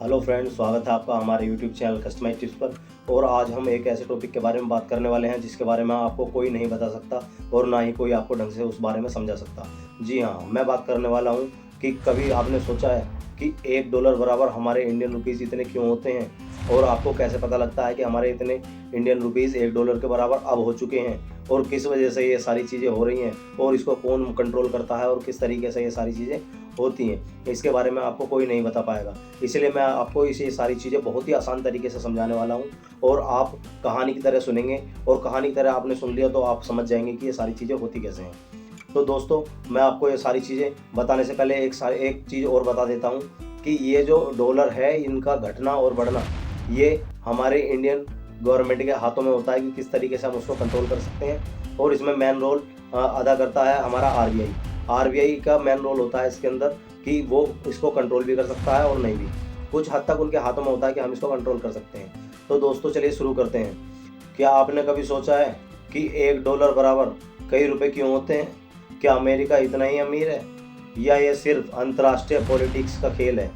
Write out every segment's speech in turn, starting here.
Hello friends, स्वागत है आपका हमारे यूट्यूब चैनल कस्टमाइज टिप्स पर। और आज हम एक ऐसे टॉपिक के बारे में बात करने वाले हैं जिसके बारे में आपको कोई नहीं बता सकता और ना ही कोई आपको ढंग से उस बारे में समझा सकता। जी हाँ, मैं बात करने वाला हूँ कि कभी आपने सोचा है कि $1 बराबर हमारे इंडियन रुपीज़ इतने क्यों होते हैं, और आपको कैसे पता लगता है कि हमारे इतने इंडियन रुपीज़ $1 के बराबर अब हो चुके हैं, और किस वजह से ये सारी चीज़ें हो रही हैं और इसको कौन कंट्रोल करता है और किस तरीके से ये सारी चीज़ें होती हैं, इसके बारे में आपको कोई नहीं बता पाएगा। इसलिए मैं आपको इसे सारी चीज़ें बहुत ही आसान तरीके से समझाने वाला हूँ, और आप कहानी की तरह सुनेंगे, और कहानी की तरह आपने सुन लिया तो आप समझ जाएंगे कि ये सारी चीज़ें होती कैसे हैं। तो दोस्तों, मैं आपको ये सारी चीज़ें बताने से पहले एक चीज़ और बता देता हूँ कि ये जो डॉलर है, इनका घटना और बढ़ना ये हमारे इंडियन गवर्नमेंट के हाथों में होता है कि किस तरीके से हम उसको कंट्रोल कर सकते हैं, और इसमें मेन रोल अदा करता है हमारा आरबीआई का मेन रोल होता है इसके अंदर कि वो इसको कंट्रोल भी कर सकता है और नहीं भी। कुछ हद तक उनके हाथों में होता है कि हम इसको कंट्रोल कर सकते हैं। तो दोस्तों, चलिए शुरू करते हैं। क्या आपने कभी सोचा है कि $1 बराबर कई रुपए क्यों होते हैं? क्या अमेरिका इतना ही अमीर है, या ये सिर्फ अंतर्राष्ट्रीय पॉलिटिक्स का खेल है?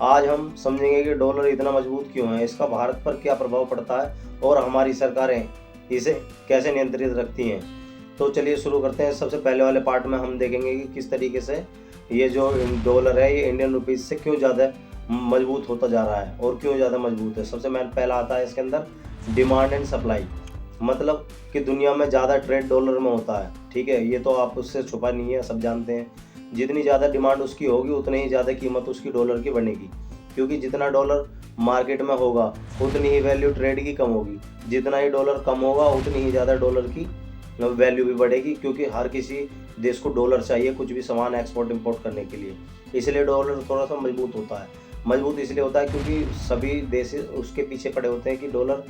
आज हम समझेंगे कि डॉलर इतना मजबूत क्यों है, इसका भारत पर क्या प्रभाव पड़ता है, और हमारी सरकारें इसे कैसे नियंत्रित रखती हैं। तो चलिए शुरू करते हैं। सबसे पहले वाले पार्ट में हम देखेंगे कि किस तरीके से ये जो डॉलर है, ये इंडियन रुपीज़ से क्यों ज़्यादा मजबूत होता जा रहा है और क्यों ज़्यादा मजबूत है। सबसे पहला आता है इसके अंदर डिमांड एंड सप्लाई, मतलब कि दुनिया में ज़्यादा ट्रेड डॉलर में होता है। ठीक है, ये तो आप उससे छुपा नहीं है, सब जानते हैं। जितनी ज़्यादा डिमांड उसकी होगी उतनी ही ज़्यादा कीमत उसकी डॉलर की बनेगी, क्योंकि जितना डॉलर मार्केट में होगा उतनी ही वैल्यू ट्रेड की कम होगी। जितना ही डॉलर कम होगा उतनी ही ज़्यादा डॉलर की वैल्यू भी बढ़ेगी, क्योंकि हर किसी देश को डॉलर चाहिए कुछ भी सामान एक्सपोर्ट इंपोर्ट करने के लिए। इसलिए डॉलर थोड़ा सा मजबूत होता है। मजबूत इसलिए होता है क्योंकि सभी देश उसके पीछे पड़े होते हैं कि डॉलर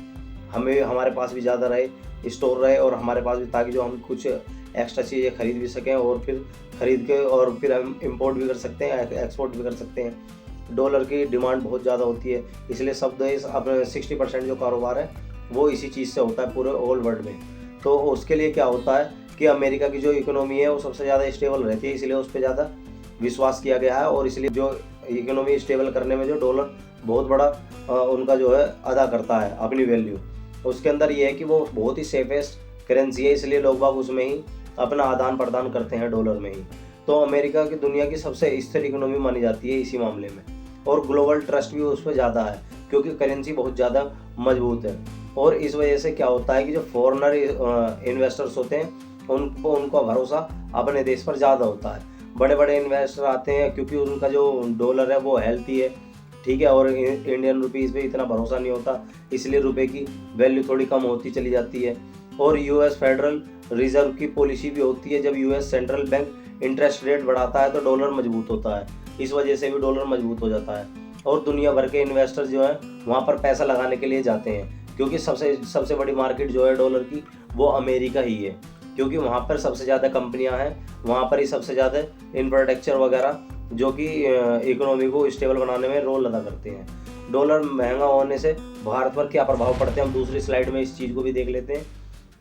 हमें हमारे पास भी ज़्यादा रहे, स्टोर रहे और हमारे पास भी, ताकि जो हम कुछ एक्स्ट्रा चीज़ें खरीद भी सकें और फिर खरीद के और फिर हम इंपोर्ट भी कर सकते हैं, एक्सपोर्ट भी कर सकते हैं। डॉलर की डिमांड बहुत ज़्यादा होती है, इसलिए सब देश अपने 60% जो कारोबार है वो इसी चीज़ से होता है पूरे ऑल वर्ल्ड में। तो उसके लिए क्या होता है कि अमेरिका की जो इकोनॉमी है वो सबसे ज़्यादा स्टेबल रहती है, इसलिए उस पर ज़्यादा विश्वास किया गया है, और इसलिए जो इकोनॉमी स्टेबल करने में जो डॉलर बहुत बड़ा उनका जो है अदा करता है अपनी वैल्यू। उसके अंदर ये है कि वो बहुत ही सेफेस्ट करेंसी है, इसलिए लोग बाग उसमें ही अपना आदान प्रदान करते हैं, डॉलर में ही। तो अमेरिका की दुनिया की सबसे स्थिर इकोनॉमी मानी जाती है इसी मामले में, और ग्लोबल ट्रस्ट भी उस पर ज़्यादा है क्योंकि करेंसी बहुत ज़्यादा मजबूत है। और इस वजह से क्या होता है कि जो फॉरेनर इन्वेस्टर्स होते हैं उनका भरोसा अपने देश पर ज़्यादा होता है। बड़े बड़े इन्वेस्टर आते हैं क्योंकि उनका जो डॉलर है वो हेल्थी है, ठीक है, और इंडियन रुपीज़ पे इतना भरोसा नहीं होता, इसलिए रुपए की वैल्यू थोड़ी कम होती चली जाती है। और यूएस फेडरल रिजर्व की पॉलिसी भी होती है, जब US central bank interest rate बढ़ाता है तो डॉलर मजबूत होता है, इस वजह से भी डॉलर मजबूत हो जाता है। और दुनिया भर के इन्वेस्टर जो हैं वहाँ पर पैसा लगाने के लिए जाते हैं, क्योंकि सबसे बड़ी मार्केट जो है डॉलर की वो अमेरिका ही है, क्योंकि वहाँ पर सबसे ज़्यादा कंपनियाँ हैं, वहाँ पर ही सबसे ज़्यादा इंफ्रास्ट्रक्चर वगैरह जो कि इकोनॉमी को स्टेबल बनाने में रोल अदा करते हैं। डॉलर महंगा होने से भारत पर क्या प्रभाव पड़ते हैं, हम दूसरी स्लाइड में इस चीज़ को भी देख लेते हैं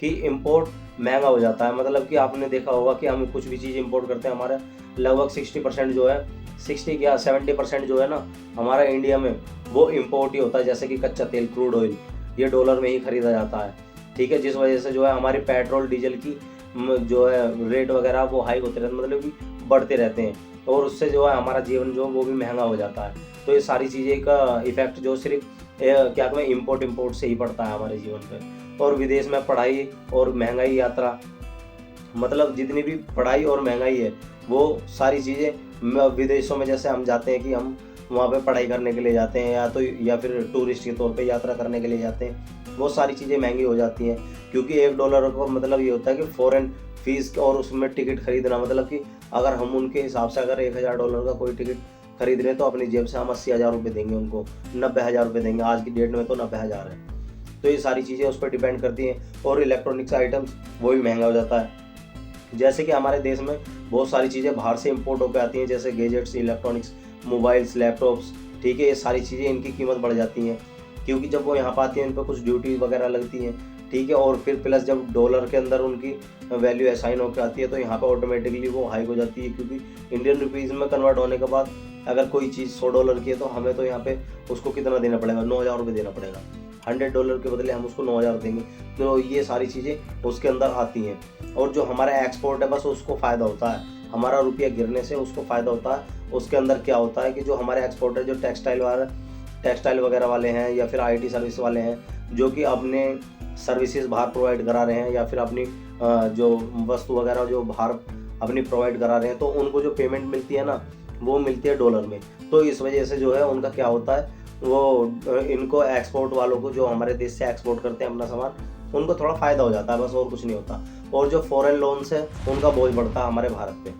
कि इम्पोर्ट महंगा हो जाता है। मतलब कि आपने देखा होगा कि हम कुछ भी चीज़ इम्पोर्ट करते हैं, हमारा लगभग 60% जो है, 60 या 70% जो है ना हमारा इंडिया में, वो इम्पोर्ट ही होता है। जैसे कि कच्चा तेल, क्रूड ऑयल, ये डॉलर में ही खरीदा जाता है, ठीक है, जिस वजह से जो है हमारी पेट्रोल डीजल की जो है रेट वगैरह वो हाई होते रहते, मतलब कि बढ़ते रहते हैं, और उससे जो है हमारा जीवन जो वो भी महंगा हो जाता है। तो ये सारी चीज़ें का इफेक्ट जो सिर्फ क्या कहते हैं इम्पोर्ट से ही पड़ता है हमारे जीवन पर। और विदेश में पढ़ाई और महंगाई, यात्रा, मतलब जितनी भी पढ़ाई और महंगाई है वो सारी चीज़ें विदेशों में, जैसे हम जाते हैं कि हम वहाँ पे पढ़ाई करने के लिए जाते हैं या फिर टूरिस्ट के तौर पे यात्रा करने के लिए जाते हैं, वो सारी चीज़ें महंगी हो जाती हैं, क्योंकि $1 का मतलब ये होता है कि फॉरेन फीस और उसमें टिकट खरीदना, मतलब कि अगर हम उनके हिसाब से अगर $1000 का कोई टिकट खरीद रहे हैं तो अपनी जेब से हम 80,000 रुपये देंगे, उनको 90,000 रुपये देंगे, आज की डेट में तो 90,000 है। तो ये सारी चीज़ें उस पर डिपेंड करती हैं। और इलेक्ट्रॉनिक्स आइटम्स वो भी महंगा हो जाता है, जैसे कि हमारे देश में बहुत सारी चीज़ें बाहर से इंपोर्ट होकर आती हैं, जैसे गैजेट्स, इलेक्ट्रॉनिक्स, मोबाइल्स, लैपटॉप्स, ठीक है, ये सारी चीज़ें इनकी कीमत बढ़ जाती हैं, क्योंकि जब वो यहाँ पर आती हैं इन पर कुछ ड्यूटी वगैरह लगती हैं, ठीक है, और फिर प्लस जब डॉलर के अंदर उनकी वैल्यू असाइन होकर आती है तो यहाँ पर ऑटोमेटिकली वो हाई हो जाती है, क्योंकि इंडियन रुपीज़ में कन्वर्ट होने के बाद अगर कोई चीज़ $100 की है तो हमें तो यहाँ पे उसको कितना देना पड़ेगा, $9,000 देना पड़ेगा। $100 के बदले हम उसको 9,000 देंगे। तो ये सारी चीज़ें उसके अंदर आती हैं। और जो हमारा एक्सपोर्ट है बस उसको फ़ायदा होता है, हमारा रुपया गिरने से उसको फ़ायदा होता है। उसके अंदर क्या होता है कि जो हमारे एक्सपोर्टर जो टेक्सटाइल वगैरह वाले हैं या फिर IT सर्विस वाले हैं, जो कि अपने सर्विसेज बाहर प्रोवाइड करा रहे हैं या फिर अपनी जो वस्तु वगैरह जो बाहर अपनी प्रोवाइड करा रहे हैं, तो उनको जो पेमेंट मिलती है ना, वो मिलती है डॉलर में। तो इस वजह से जो है उनका क्या होता है, वो इनको एक्सपोर्ट वालों को जो हमारे देश से एक्सपोर्ट करते हैं अपना सामान, उनको थोड़ा फ़ायदा हो जाता है, बस और कुछ नहीं होता। और जो फॉरेन लोन्स है उनका बोझ बढ़ता है हमारे भारत पे।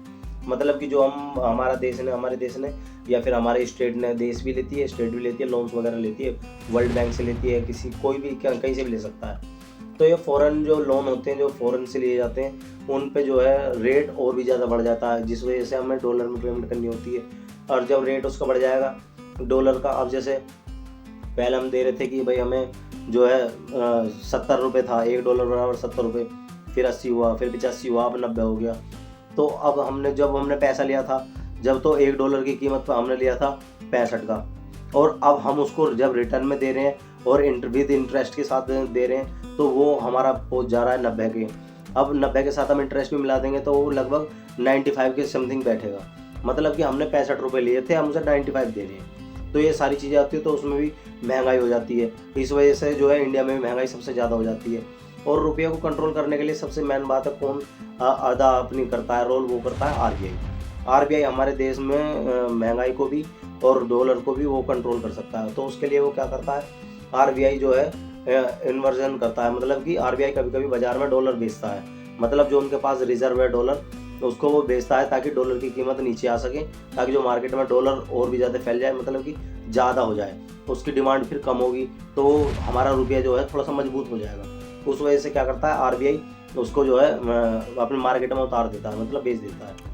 मतलब कि जो हमारे देश ने या फिर हमारे स्टेट ने, देश भी लेती है, स्टेट भी लेती है, लोन्स वगैरह लेती है, वर्ल्ड बैंक से लेती है, कोई भी कहीं से भी ले सकता है। तो ये फ़ॉरेन जो लोन होते हैं, जो फ़ॉरेन से लिए जाते हैं, उन पे जो है रेट और भी ज़्यादा बढ़ जाता है, जिस वजह से हमें डॉलर में पेमेंट करनी होती है। और जब रेट उसका बढ़ जाएगा डॉलर का, अब जैसे पहले हम दे रहे थे कि भाई हमें जो है $70 था, $1 बराबर $70, फिर 80 हुआ, फिर 85 हुआ, अब 90 हो गया। तो अब जब हमने पैसा लिया था, जब तो $1 की कीमत पर हमने लिया था 65 का, और अब हम उसको जब रिटर्न में दे रहे हैं और विद इंटरेस्ट के साथ दे रहे हैं, तो वो हमारा पहुंच जा रहा है 90 के। अब 90 के साथ हम इंटरेस्ट भी मिला देंगे तो वो लगभग 95 के समथिंग बैठेगा। मतलब कि हमने ₹65 लिए थे, हम उसे 95 दे रहे हैं। तो ये सारी चीज़ें आती है, तो उसमें भी महंगाई हो जाती है। इस वजह से जो है इंडिया में भी महंगाई सबसे ज़्यादा हो जाती है। और रुपये को कंट्रोल करने के लिए सबसे मेन बात है, कौन अदा अपनी करता है रोल, वो करता है RBI। हमारे देश में महंगाई को भी और डॉलर को भी वो कंट्रोल कर सकता है। तो उसके लिए वो क्या करता है, RBI जो है इन्वर्जन करता है। मतलब कि RBI कभी कभी बाजार में डॉलर बेचता है, मतलब जो उनके पास रिजर्व है डॉलर, उसको वो बेचता है ताकि डॉलर की कीमत नीचे आ सके, ताकि जो मार्केट में डॉलर और भी ज़्यादा फैल जाए, मतलब कि ज़्यादा हो जाए, उसकी डिमांड फिर कम होगी, तो हमारा रुपया जो है थोड़ा सा मजबूत हो जाएगा। उस वजह से क्या करता है RBI, उसको जो है अपने मार्केट में उतार देता है, मतलब बेच देता है।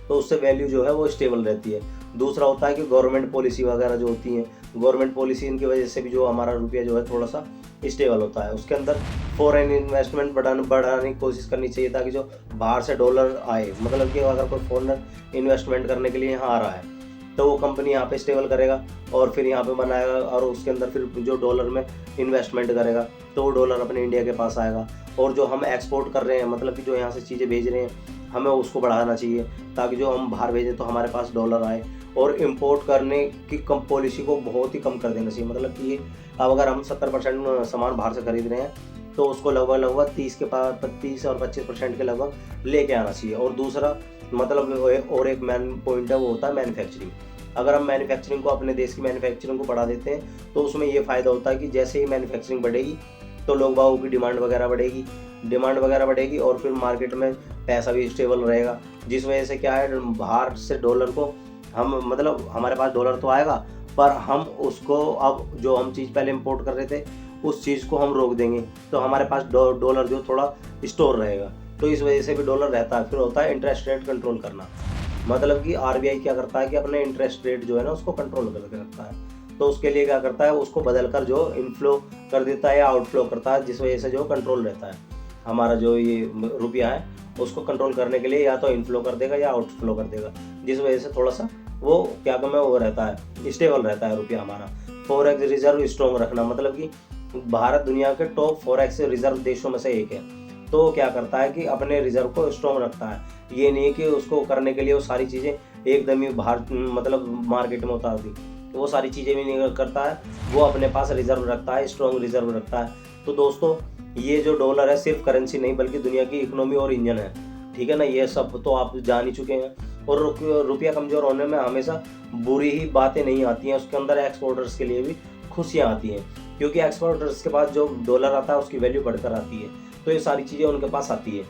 तो उससे वैल्यू जो है वो स्टेबल रहती है। दूसरा होता है कि गवर्नमेंट पॉलिसी वगैरह जो होती हैं, गवर्नमेंट पॉलिसी इनकी वजह से भी जो हमारा रुपया जो है थोड़ा सा स्टेबल होता है। उसके अंदर फॉरेन इन्वेस्टमेंट बढ़ाने की कोशिश करनी चाहिए, ताकि जो बाहर से डॉलर आए, मतलब कि अगर कोई फॉरेनर इन्वेस्टमेंट करने के लिए यहाँ आ रहा है, तो वो कंपनी यहाँ पे स्टेबल करेगा और फिर यहाँ पे बनाएगा, और उसके अंदर फिर जो डॉलर में इन्वेस्टमेंट करेगा, तो वो डॉलर अपने इंडिया के पास आएगा। और जो हम एक्सपोर्ट कर रहे हैं, मतलब कि जो यहाँ से चीज़ें भेज रहे हैं, हमें उसको बढ़ाना चाहिए, ताकि जो हम बाहर भेजें तो हमारे पास डॉलर आए। और इम्पोर्ट करने की कम पॉलिसी को बहुत ही कम कर देना चाहिए। मतलब कि अब अगर हम 70% सामान बाहर से खरीद रहे हैं, तो उसको लगभग 30 और 25% के लगभग लेके आना चाहिए। और दूसरा मतलब और एक मेन पॉइंट है, वो होता है मैन्युफैक्चरिंग। अगर हम मैन्युफैक्चरिंग को, अपने देश की मैन्युफैक्चरिंग को बढ़ा देते हैं, तो उसमें ये फ़ायदा होता है कि जैसे ही मैन्युफैक्चरिंग बढ़ेगी, तो लोग बागों की डिमांड वगैरह बढ़ेगी और फिर मार्केट में पैसा भी स्टेबल रहेगा। जिस वजह से क्या है, बाहर से डॉलर को हम, मतलब हमारे पास डॉलर तो आएगा, पर हम उसको, अब जो हम चीज़ पहले इंपोर्ट कर रहे थे, उस चीज़ को हम रोक देंगे, तो हमारे पास डॉलर जो थोड़ा स्टोर रहेगा। तो इस वजह से भी डॉलर रहता है। फिर होता है इंटरेस्ट रेट कंट्रोल करना। मतलब कि RBI क्या करता है कि अपने इंटरेस्ट रेट जो है ना, उसको कंट्रोल करके रखता है। तो उसके लिए क्या करता है, उसको बदल कर जो इनफ्लो कर देता है या आउटफ्लो करता है, जिस वजह से जो कंट्रोल रहता है। हमारा जो ये रुपया है, उसको कंट्रोल करने के लिए या तो इनफ्लो कर देगा या आउटफ्लो कर देगा, जिस वजह से थोड़ा सा वो क्या कहते हैं, वो रहता है, स्टेबल रहता है रुपया हमारा। फॉरेक्स रिजर्व स्ट्रॉन्ग रखना, मतलब कि भारत दुनिया के टॉप फॉरेक्स रिजर्व देशों में से एक है। तो क्या करता है कि अपने रिजर्व को स्ट्रॉन्ग रखता है। ये नहीं कि उसको करने के लिए वो सारी चीज़ें एकदम ही बाहर, मतलब मार्केट में उतार दी, वो सारी चीज़ें भी नहीं करता है। वो अपने पास रिजर्व रखता है, स्ट्रॉन्ग रिजर्व रखता है। तो दोस्तों, ये जो डॉलर है सिर्फ करेंसी नहीं, बल्कि दुनिया की इकोनॉमी और इंजन है। ठीक है ना, ये सब तो आप जान ही चुके हैं। और रुपया कमज़ोर होने में हमेशा बुरी ही बातें नहीं आती हैं, उसके अंदर एक्सपोर्टर्स के लिए भी खुशियाँ आती हैं, क्योंकि एक्सपोर्टर्स के पास जो डॉलर आता है उसकी वैल्यू बढ़कर आती है। तो ये सारी चीज़ें उनके पास आती है।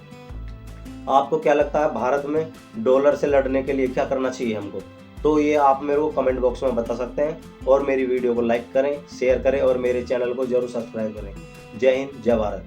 आपको क्या लगता है, भारत में डॉलर से लड़ने के लिए क्या करना चाहिए हमको? तो ये आप मेरे को कमेंट बॉक्स में बता सकते हैं। और मेरी वीडियो को लाइक करें, शेयर करें और मेरे चैनल को जरूर सब्सक्राइब करें। जय हिंद, जय भारत।